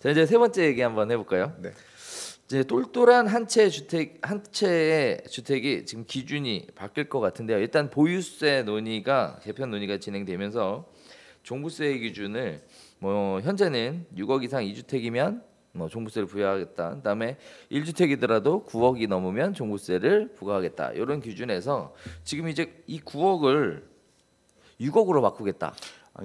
자, 이제 세 번째 얘기 한번 해볼까요? 네. 이제 똘똘한 한 채의 주택이 지금 기준이 바뀔 것 같은데요. 일단 보유세 논의가 개편 논의가 진행되면서 종부세 기준을 뭐 현재는 6억 이상 2주택이면 뭐 종부세를 부여하겠다. 그다음에 1주택이더라도 9억이 넘으면 종부세를 부과하겠다. 이런 기준에서 지금 이제 이 9억을 6억으로 바꾸겠다.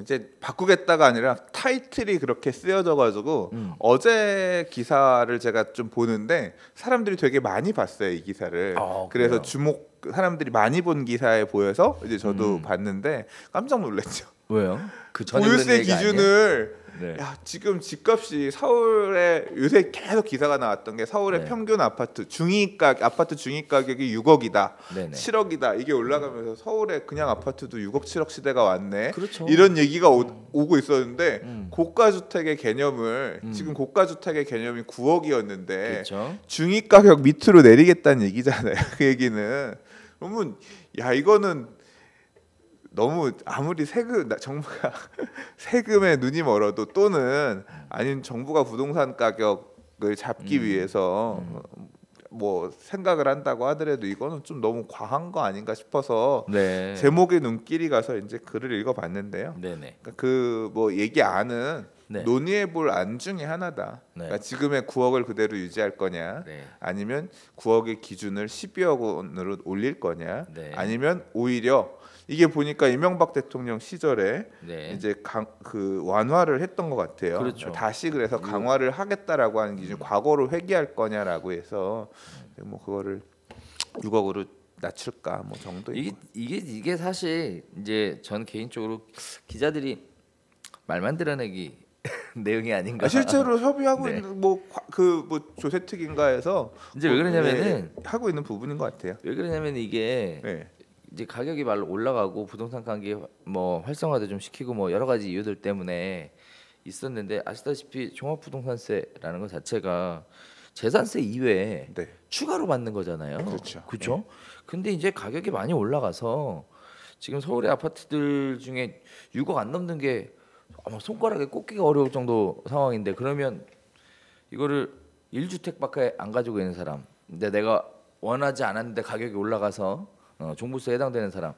이제 바꾸겠다가 아니라 타이틀이 그렇게 쓰여져가지고 어제 기사를 제가 좀 보는데 사람들이 되게 많이 봤어요, 이 기사를. 그래서 그래요? 사람들이 많이 본 기사에 보여서 이제 저도 봤는데 깜짝 놀랐죠. 왜요? 그 전에 보유세 기준을 네. 야, 지금 집값이 서울에 요새 계속 기사가 나왔던 게 서울의 네. 평균 아파트 아파트 중위 가격이 6억이다, 네네. 7억이다 이게 올라가면서 서울에 그냥 아파트도 6억 7억 시대가 왔네. 그렇죠. 이런 얘기가 오고 있었는데 고가 주택의 개념을 지금 고가 주택의 개념이 9억이었는데 그렇죠. 중위 가격 밑으로 내리겠다는 얘기잖아요. 그 얘기는 그러면 야 이거는 너무 아무리 정부가 세금에 눈이 멀어도 또는 아니면 정부가 부동산 가격을 잡기 위해서 뭐 생각을 한다고 하더라도 이거는 좀 너무 과한 거 아닌가 싶어서 네. 제목에 눈길이 가서 이제 글을 읽어봤는데요. 네네. 그러니까 그 뭐 얘기 안은 네. 논의해볼 안 중에 하나다. 네. 그러니까 지금의 9억을 그대로 유지할 거냐, 네. 아니면 9억의 기준을 12억 원으로 올릴 거냐, 네. 아니면 오히려 이게 보니까 이명박 대통령 시절에 네. 이제 그 완화를 했던 것 같아요. 그렇죠. 다시 그래서 강화를 하겠다라고 하는 기준, 과거로 회귀할 거냐라고 해서 뭐 그거를 6억으로 낮출까 뭐 정도. 이게 사실 이제 전 개인적으로 기자들이 말만 드러내기 내용이 아닌가. 실제로 협의하고 네. 있는 뭐 조세특인가에서 이제 왜 그러냐면은 하고 있는 부분인 것 같아요. 왜 그러냐면 이게 네. 이제 가격이 말로 올라가고 부동산 가격이 뭐 활성화도 좀 시키고 뭐 여러 가지 이유들 때문에 있었는데 아시다시피 종합부동산세라는 것 자체가 재산세 이외에 네. 추가로 받는 거잖아요. 그렇죠. 그렇죠? 근데 이제 가격이 많이 올라가서 지금 서울의 아파트들 중에 6억 안 넘는 게 아마 손가락에 꼽기가 어려울 정도 상황인데 그러면 이거를 1주택밖에 안 가지고 있는 사람, 근데 내가 원하지 않았는데 가격이 올라가서 종부세에 해당되는 사람,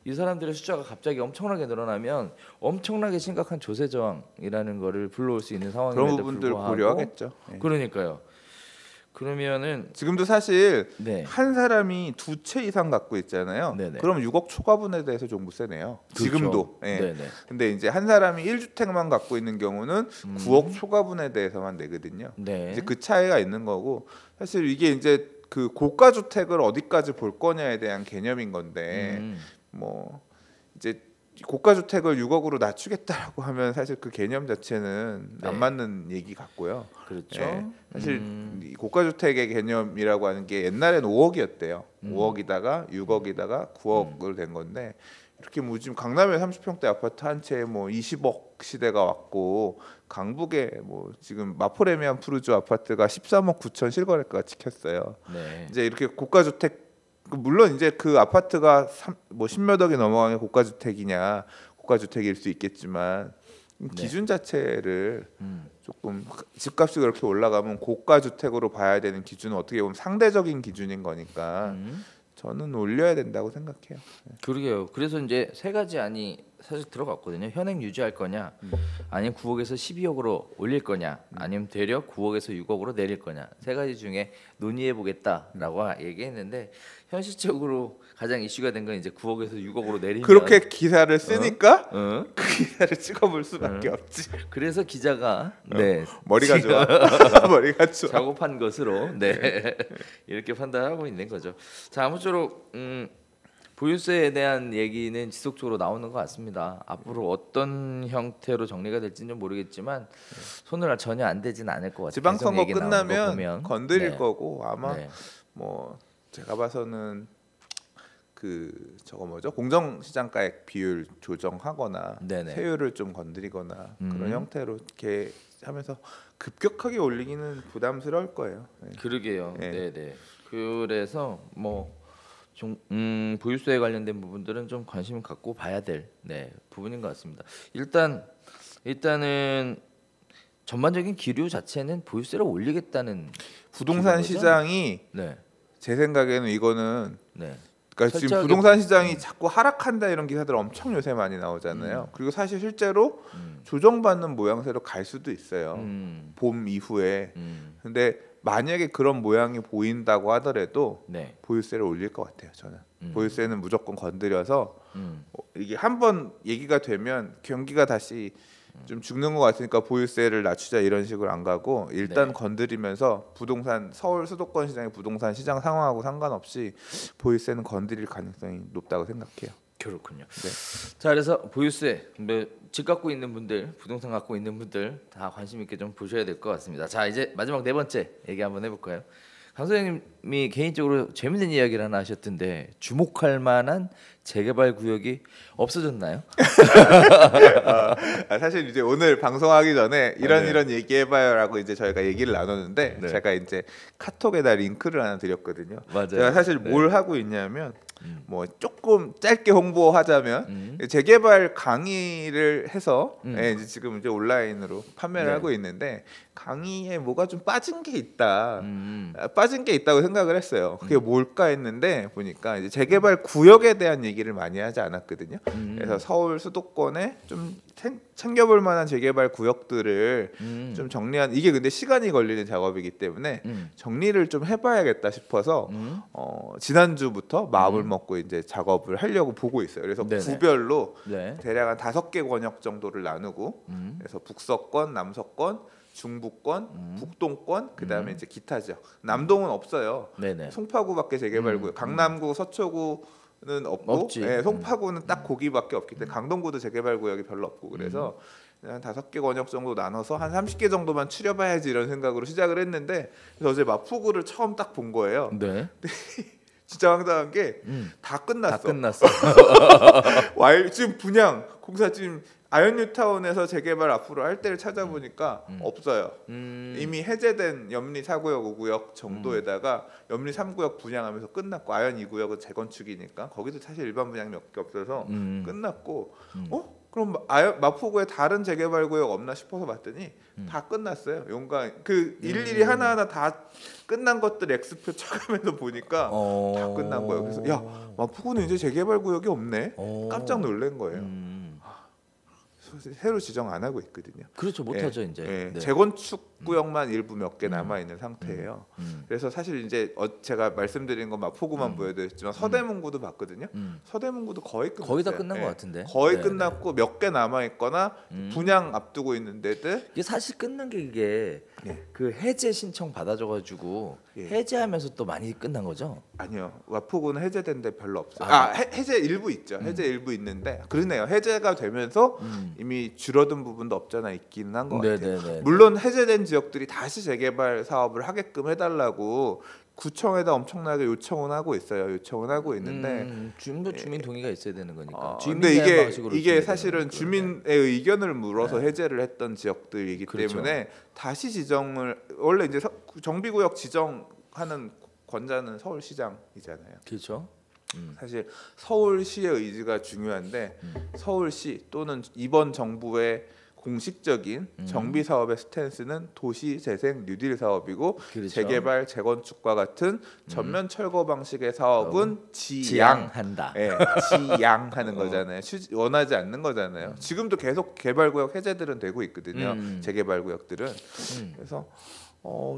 이 사람들의 숫자가 갑자기 엄청나게 늘어나면 엄청나게 심각한 조세 저항이라는 거를 불러올 수 있는 상황임에도 그런 부분들 불구하고 고려하겠죠. 네. 그러니까요. 그러면은 지금도 사실 네. 한 사람이 2채 이상 갖고 있잖아요. 네네. 그럼 6억 초과분에 대해서 종부세 내요. 그렇죠. 지금도. 예. 네네. 근데 이제 한 사람이 1주택만 갖고 있는 경우는 9억 초과분에 대해서만 내거든요. 네. 이제 그 차이가 있는 거고 사실 이게 이제 그 고가 주택을 어디까지 볼 거냐에 대한 개념인 건데 뭐 이제 고가 주택을 6억으로 낮추겠다라고 하면 사실 그 개념 자체는 네. 안 맞는 얘기 같고요. 그렇죠. 예. 사실 이 고가 주택의 개념이라고 하는 게 옛날에는 5억이었대요. 5억이다가 6억이다가 9억을 된 건데 이렇게 뭐 지금 강남에 30평대 아파트 한 채에 뭐 20억 시대가 왔고 강북에 뭐 지금 마포레미안 푸르주 아파트가 13억 9천 실거래가가 찍혔어요. 네. 이제 이렇게 고가 주택 물론 이제 그 아파트가 뭐 10몇 억이 넘어간 게 고가 주택이냐 고가 주택일 수 있겠지만 기준 자체를 조금 집값이 그렇게 올라가면 고가 주택으로 봐야 되는 기준은 어떻게 보면 상대적인 기준인 거니까 저는 올려야 된다고 생각해요. 그러게요. 그래서 이제 세 가지 안이 사실 들어갔거든요. 현행 유지할 거냐, 아니면 9억에서 12억으로 올릴 거냐, 아니면 되려 9억에서 6억으로 내릴 거냐. 세 가지 중에 논의해 보겠다라고 얘기했는데 현실적으로 가장 이슈가 된 건 이제 9억에서 6억으로 내리면 그렇게 기사를 쓰니까 어? 그 기사를 찍어볼 수밖에 없지. 그래서 기자가 네 머리가 지금 좋아. 머리가 좋아. 작업한 것으로 네 이렇게 판단하고 있는 거죠. 자 아무쪼록 보유세에 대한 얘기는 지속적으로 나오는 것 같습니다. 앞으로 어떤 형태로 정리가 될지는 좀 모르겠지만 손을 전혀 안 대지는 않을 것 같아요. 지방선거 계속 얘기 나오는 거 끝나면 보면. 건드릴 네. 거고 아마 네. 뭐 제가 봐서는 그 저거 뭐죠 공정시장가액 비율 조정하거나 네네. 세율을 좀 건드리거나 그런 형태로 이렇게 하면서 급격하게 올리기는 부담스러울 거예요. 네. 그러게요. 네. 네네. 그래서 뭐 보유세에 관련된 부분들은 좀 관심을 갖고 봐야 될 부분인 것 같습니다. 일단은 전반적인 기류 자체는 보유세를 올리겠다는 부동산 기류인 거죠? 시장이 네, 제 생각에는 이거는 네, 그러니까 지금 철저하게- 부동산 시장이 자꾸 하락한다 이런 기사들 엄청 요새 많이 나오잖아요. 그리고 사실 실제로 조정받는 모양새로 갈 수도 있어요. 봄 이후에. 근데 만약에 그런 모양이 보인다고 하더라도 네, 보유세를 올릴 것 같아요. 저는 보유세는 무조건 건드려서 음, 이게 한번 얘기가 되면 경기가 다시 좀 죽는 것 같으니까 보유세를 낮추자 이런 식으로 안 가고 일단 네. 건드리면서 부동산 서울 수도권 시장의 부동산 시장 상황하고 상관없이 보유세는 건드릴 가능성이 높다고 생각해요. 그렇군요. 네. 자, 그래서 보유세, 집 갖고 있는 분들, 부동산 갖고 있는 분들 다 관심 있게 좀 보셔야 될 것 같습니다. 자, 이제 마지막 네 번째 얘기 한번 해볼까요? 강 소장님이 개인적으로 재밌는 이야기를 하나 하셨던데 주목할 만한 재개발 구역이 없어졌나요? 사실 이제 오늘 방송하기 전에 이런 네. 이런 얘기해봐요라고 이제 저희가 얘기를 나눴는데 네. 제가 이제 카톡에다 링크를 하나 드렸거든요. 맞아요. 제가 사실 네. 뭘 하고 있냐면 뭐 조금 짧게 홍보하자면 재개발 강의를 해서 이제 지금 이제 온라인으로 판매를 네. 하고 있는데 강의에 뭐가 좀 빠진 게 있다. 음, 빠진 게 있다고 생각을 했어요. 그게 뭘까 했는데 보니까 이제 재개발 구역에 대한 얘기를 많이 하지 않았거든요. 그래서 서울 수도권에 좀 챙겨볼 만한 재개발 구역들을 좀 정리한 이게 근데 시간이 걸리는 작업이기 때문에 정리를 좀 해봐야겠다 싶어서 지난주부터 마음을 먹고 이제 작업을 하려고 보고 있어요. 그래서 네네. 구별로 네. 대략 한 5개 권역 정도를 나누고 그래서 북서권, 남서권, 중부권, 북동권, 그다음에 이제 기타 지역. 남동은 없어요. 네네. 송파구밖에 재개발구요. 강남구, 서초구는 없고, 없지. 송파구는 딱 거기밖에 없기 때문에 강동구도 재개발구역이 별로 없고 그래서 한 5개 권역 정도 나눠서 한 30개 정도만 추려봐야지 이런 생각으로 시작을 했는데 그래서 어제 마포구를 처음 딱 본 거예요. 네. 진짜 황당한 게 다 끝났어. 다 끝났어. 지금 분양 공사 지금 아현뉴타운에서 재개발 앞으로 할 때를 찾아보니까 없어요. 이미 해제된 염리 4구역, 5구역 정도에다가 염리 3구역 분양하면서 끝났고 아현 2구역은 재건축이니까 거기도 사실 일반 분양이 몇 개 없어서 끝났고 그럼 마포구에 다른 재개발 구역 없나 싶어서 봤더니 다 끝났어요. 용강 그 일일이 하나하나 다 끝난 것들 엑스표 쳐가면서 보니까 다 끝난 거예요. 그래서 야 마포구는 이제 재개발 구역이 없네. 깜짝 놀란 거예요. 새로 지정 안 하고 있거든요. 그렇죠, 못하죠 이제. 네. 재건축 구역만 일부 몇 개 남아 있는 상태예요. 그래서 사실 이제 제가 말씀드린 건 마포구만 보여드렸지만 서대문구도 봤거든요. 거의 서대문구도 거의 다 끝난 것 같은데. 거의 네, 끝났고 몇 개 남아 있거나 분양 앞두고 있는 데들. 이게 사실 끝난 게 이게 그 해제 신청 받아줘가지고 해제하면서 또 많이 끝난 거죠. 아니요, 마포구는 해제된 데 별로 없어요. 아, 해제 일부 있죠. 해제 일부 있는데 그러네요. 해제가 되면서 이미 줄어든 부분도 없잖아 있기는 한 것 같아요. 네네네. 물론 해제된 지역들이 다시 재개발 사업을 하게끔 해달라고 구청에다 엄청나게 요청은 하고 있어요. 요청은 하고 있는데 주민 동의가 있어야 되는 거니까. 근데 주민 방식으로 이게 진행되는 사실은 거니까. 주민의 의견을 물어서 해제를 했던 지역들이기 그렇죠. 때문에 다시 지정을 원래 이제 정비구역 지정하는 권자는 서울시장이잖아요. 그렇죠. 사실 서울시의 의지가 중요한데 서울시 또는 이번 정부의 공식적인 정비 사업의 스탠스는 도시 재생 뉴딜 사업이고 그렇죠. 재개발 재건축과 같은 전면 철거 방식의 사업은 지양한다. 지양하는 거잖아요. 원하지 않는 거잖아요. 지금도 계속 개발구역 해제들은 되고 있거든요. 재개발구역들은. 그래서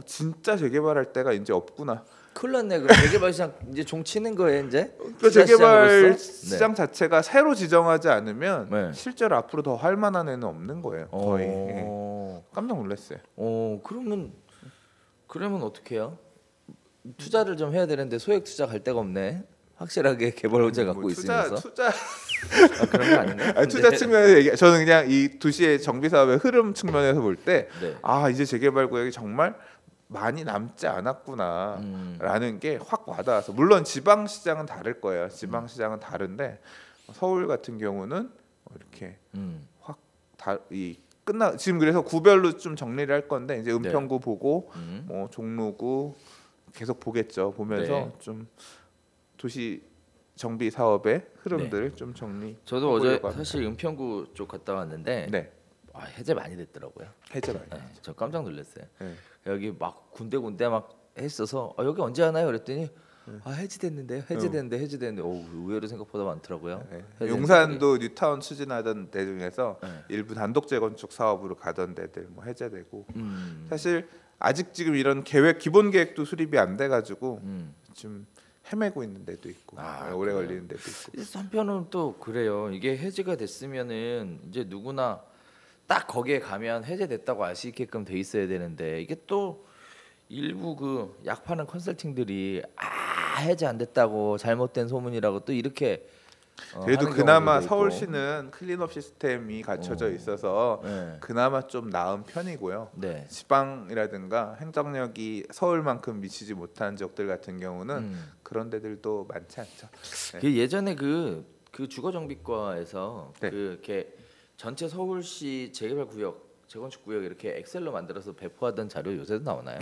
진짜 재개발할 때가 이제 없구나. 큰일 났네. 그럼 재개발 시장 이제 종 치는 거예요 이제. 그 투자 재개발 시장으로서? 시장 자체가 새로 지정하지 않으면 네. 실제로 앞으로 더 할 만한 애는 없는 거예요. 거의. 깜짝 놀랐어요. 그러면 어떻게 해요? 투자를 좀 해야 되는데 소액 투자 갈 데가 없네. 확실하게 개발 호재 갖고 뭐 있으면서. 투자 그런 거 아닌가요? 투자 측면에서 저는 그냥 이 도시의 정비 사업의 흐름 측면에서 볼 때 네. 이제 재개발 구역이 정말 많이 남지 않았구나라는 게 확 와닿아서 물론 지방 시장은 다를 거예요. 지방 시장은 다른데 서울 같은 경우는 이렇게 지금 그래서 구별로 좀 정리를 할 건데 이제 은평구 보고 뭐 종로구 계속 보겠죠. 보면서 네. 좀 도시 정비 사업의 흐름들 좀 정리. 저도 어제 사실 은평구 쪽 갔다 왔는데 네. 해제 많이 됐더라고요. 해제 많이. 네, 저 깜짝 놀랐어요. 네. 여기 막 군데 막 했어서 여기 언제 하나요? 그랬더니 해제됐는데요. 해제됐는데 의외로 생각보다 많더라고요. 네. 해제 용산도 뉴타운 추진하던 데 중에서 네. 일부 단독 재건축 사업으로 가던 데들 뭐 해제되고 사실 아직 지금 이런 계획 기본 계획도 수립이 안 돼가지고 좀 헤매고 있는 데도 있고 오래 걸리는 데도 있고. 한편은 또 그래요. 이게 해제가 됐으면은 이제 누구나 딱 거기에 가면 해제됐다고 알 수 있게끔 돼 있어야 되는데 이게 또 일부 그 약 파는 컨설팅들이 해제 안 됐다고 잘못된 소문이라고 또 이렇게 그래도 하는 그나마 경우들도 있고. 서울시는 클린업 시스템이 갖춰져 있어서 네. 그나마 좀 나은 편이고요. 네. 지방이라든가 행정력이 서울만큼 미치지 못한 지역들 같은 경우는 그런 데들도 많지 않죠. 네. 그 예전에 그 주거정비과에서 네. 이렇게 전체 서울시 재개발 구역, 재건축 구역 이렇게 엑셀로 만들어서 배포하던 자료 요새도 나오나요?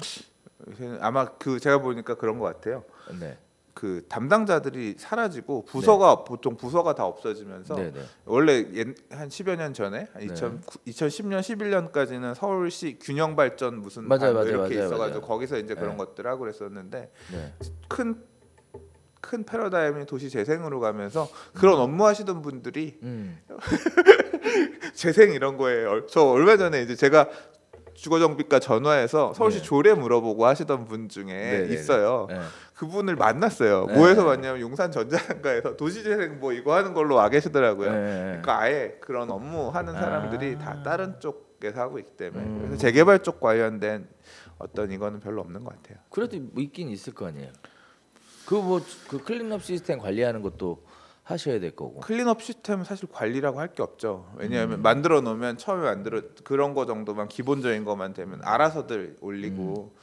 요새는 아마 그 제가 보니까 그런 것 같아요. 네. 그 담당자들이 사라지고 부서가 보통 부서가 다 없어지면서 네네. 원래 한 10여 년 전에 2010년 11년까지는 서울시 균형 발전 무슨 맞아요, 반 이렇게 맞아요, 있어가지고 맞아요. 거기서 이제 그런 네. 것들 하고 그랬었는데 네. 큰 패러다임이 도시 재생으로 가면서 그런 업무 하시던 분들이 재생 이런 거에 저 얼마 전에 이제 제가 주거정비과 전화해서 서울시 네. 조례 물어보고 하시던 분 중에 네네네. 있어요. 네. 그분을 만났어요. 네. 뭐해서 만나면 용산 전자상가에서 도시재생 뭐 이거 하는 걸로 와 계시더라고요. 네. 그러니까 아예 그런 업무 하는 사람들이 다 다른 쪽에서 하고 있기 때문에 그래서 음. 재개발 쪽 관련된 어떤 이거는 별로 없는 것 같아요. 그래도 뭐 있긴 있을 거 아니에요. 그 클린업 시스템 관리하는 것도 하셔야 될 거고. 클린업 시스템은 사실 관리라고 할 게 없죠. 왜냐하면 만들어 놓으면 처음에 만들어 그런 거 정도만 기본적인 것만 되면 알아서들 올리고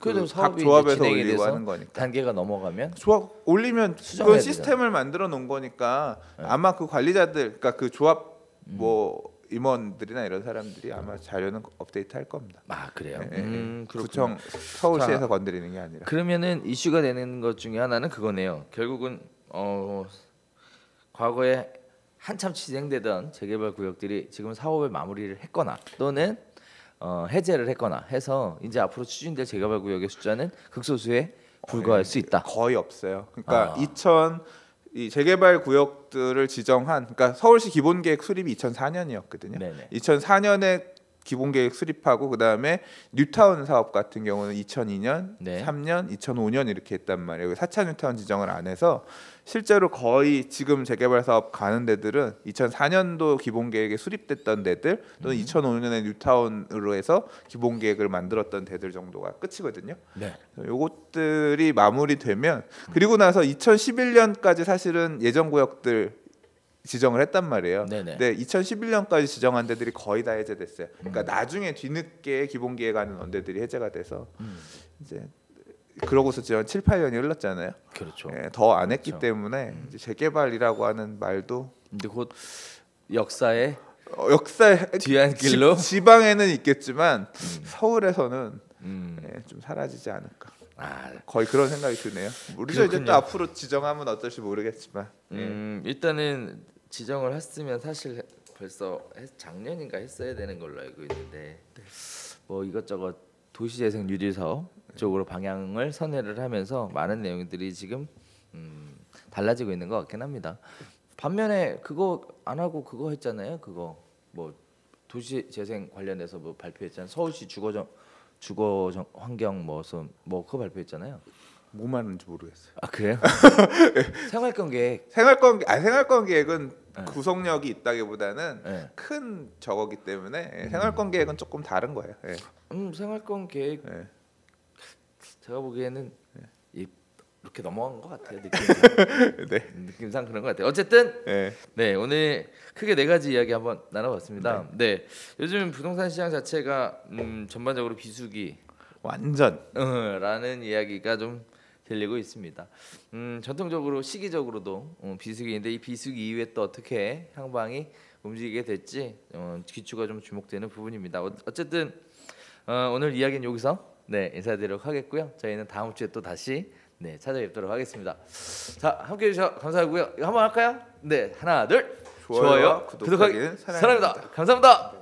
그래도 각 사업이 조합에서 진행이 올리고 돼서 하는 거니까. 단계가 넘어가면 조합 올리면 수정해야 그건 시스템을 만들어 놓은 거니까 네. 아마 그 관리자들 그러니까 그 조합 뭐 임원들이나 이런 사람들이 아마 자료는 업데이트 할 겁니다. 그래요. 그렇군요. 그렇군요. 서울시에서 자, 건드리는 게 아니라. 그러면은 이슈가 되는 것 중에 하나는 그거네요. 결국은 과거에 한참 진행되던 재개발 구역들이 지금 사업을 마무리를 했거나 또는 해제를 했거나 해서 이제 앞으로 추진될 재개발 구역의 숫자는 극소수에 불과할 수 있다. 거의 없어요. 그러니까 이 재개발 구역들을 지정한 그러니까 서울시 기본계획 수립이 2004년이었거든요. 네네. 2004년에 기본계획 수립하고 그다음에 뉴타운 사업 같은 경우는 2002년, 네. 3년, 2005년 이렇게 했단 말이에요. 4차 뉴타운 지정을 안 해서 실제로 거의 지금 재개발 사업 가는 데들은 2004년도 기본계획에 수립됐던 데들 또는 2005년에 뉴타운으로 해서 기본계획을 만들었던 데들 정도가 끝이거든요. 네. 요것들이 마무리되면 그리고 나서 2011년까지 사실은 예정 구역들 지정을 했단 말이에요. 네네. 근데 2011년까지 지정한 데들이 거의 다 해제됐어요. 그러니까 나중에 뒤늦게 기본계획안은 언데들이 해제가 돼서 이제 그러고서 지금 7, 8년이 흘렀잖아요. 그렇죠. 더 안 했기 그렇죠. 때문에 이제 재개발이라고 하는 말도 근데 곧 역사의 역사의 뒤안길로 지방에는 있겠지만 서울에서는 좀 사라지지 않을까. 거의 그런 생각이 드네요. 우리도 이제 또 앞으로 지정하면 어떨지 모르겠지만 일단은 지정을 했으면 사실 벌써 작년인가 했어야 되는 걸로 알고 있는데 뭐 이것저것 도시재생 뉴딜 사업 쪽으로 방향을 선회를 하면서 많은 내용들이 지금 달라지고 있는 것 같긴 합니다. 반면에 그거 안 하고 그거 했잖아요. 그거 뭐 도시재생 관련해서 뭐 발표했잖아요. 서울시 주거 환경 뭐 그거 발표했잖아요. 뭐 말하는지 모르겠어요. 그래요? 생활권 계획. 생활권 계획은 네. 구속력이 있다기보다는 네. 큰 저거기 때문에 생활권 계획은 조금 다른 거예요. 생활권 계획 네. 제가 보기에는 이렇게 넘어간 것 같아요. 느낌상. 네. 느낌상 그런 것 같아요. 어쨌든 네. 네 오늘 크게 네 가지 이야기 한번 나눠봤습니다. 네 요즘 부동산 시장 자체가 전반적으로 비수기 완전 라는 이야기가 좀 들리고 있습니다. 전통적으로 시기적으로도 비수기인데 이 비수기 이후에 또 어떻게 향방이 움직이게 될지 기초가 좀 주목되는 부분입니다. 어쨌든 오늘 이야기는 여기서 인사드리도록 하겠고요. 저희는 다음 주에 또 다시 찾아뵙도록 하겠습니다. 자 함께해 주셔서 감사하고요. 이거 한번 할까요? 네 하나 둘 좋아요와 구독하기는 사랑입니다. 감사합니다.